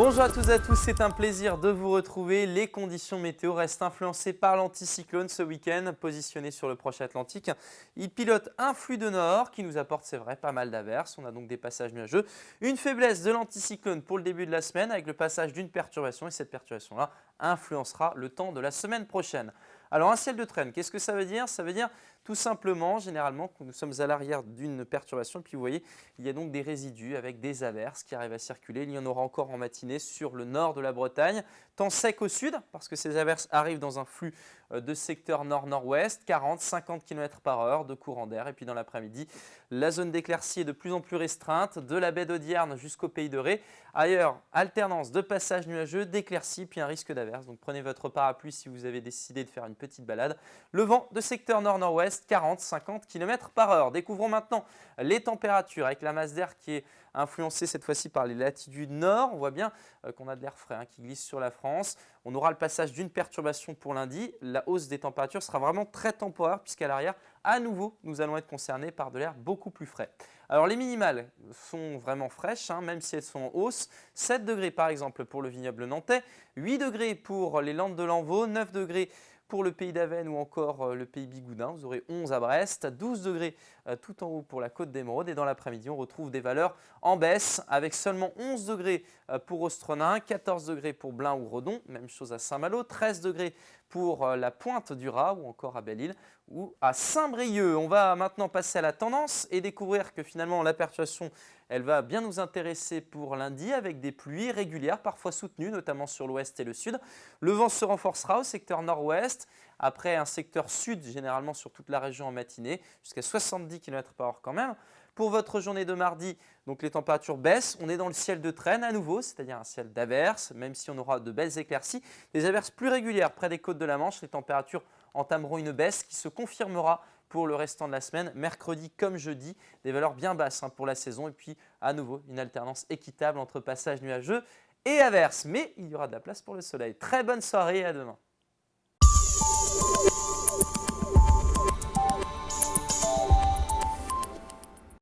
Bonjour à toutes et à tous, c'est un plaisir de vous retrouver. Les conditions météo restent influencées par l'anticyclone ce week-end, positionné sur le proche Atlantique. Il pilote un flux de nord qui nous apporte, c'est vrai, pas mal d'averses. On a donc des passages nuageux. Une faiblesse de l'anticyclone pour le début de la semaine avec le passage d'une perturbation et cette perturbation-là influencera le temps de la semaine prochaine. Alors un ciel de traîne, qu'est-ce que ça veut dire? Ça veut dire tout simplement, généralement, que nous sommes à l'arrière d'une perturbation. Puis vous voyez, il y a donc des résidus avec des averses qui arrivent à circuler. Il y en aura encore en matinée sur le nord de la Bretagne. Temps sec au sud, parce que ces averses arrivent dans un flux de secteur nord-nord-ouest, 40-50 km/h de courant d'air. Et puis dans l'après-midi, la zone d'éclaircie est de plus en plus restreinte, de la baie d'Audierne jusqu'au pays de Ré. Ailleurs, alternance de passages nuageux, d'éclaircies, puis un risque d'averse. Donc prenez votre parapluie si vous avez décidé de faire une petite balade. Le vent de secteur nord-nord-ouest, 40-50 km/h. Découvrons maintenant les températures avec la masse d'air qui est influencée cette fois-ci par les latitudes nord. On voit bien qu'on a de l'air frais qui glisse sur la France. On aura le passage d'une perturbation pour lundi. La hausse des températures sera vraiment très temporaire puisqu'à l'arrière, à nouveau, nous allons être concernés par de l'air beaucoup plus frais. Alors les minimales sont vraiment fraîches, même si elles sont en hausse. 7 degrés par exemple pour le vignoble nantais, 8 degrés pour les Landes de l'Envaut, 9 degrés pour le pays d'Avesnes ou encore le pays bigoudin. Vous aurez 11 à Brest, 12 degrés tout en haut pour la côte d'Émeraude. Et dans l'après-midi, on retrouve des valeurs en baisse avec seulement 11 degrés pour Ostronin, 14 degrés pour Blain ou Redon, même chose à Saint-Malo, 13 degrés pour la Pointe du Raz ou encore à Belle-Île ou à Saint-Brieuc. On va maintenant passer à la tendance et découvrir que finalement la perturbation, elle va bien nous intéresser pour lundi avec des pluies régulières, parfois soutenues, notamment sur l'ouest et le sud. Le vent se renforcera au secteur nord-ouest, après un secteur sud, généralement sur toute la région en matinée, jusqu'à 70 km/h quand même. Pour votre journée de mardi, donc les températures baissent. On est dans le ciel de traîne à nouveau, c'est-à-dire un ciel d'averses, même si on aura de belles éclaircies. Des averses plus régulières près des côtes de la Manche. Les températures entameront une baisse qui se confirmera pour le restant de la semaine. Mercredi comme jeudi, des valeurs bien basses pour la saison. Et puis à nouveau, une alternance équitable entre passages nuageux et averses. Mais il y aura de la place pour le soleil. Très bonne soirée et à demain.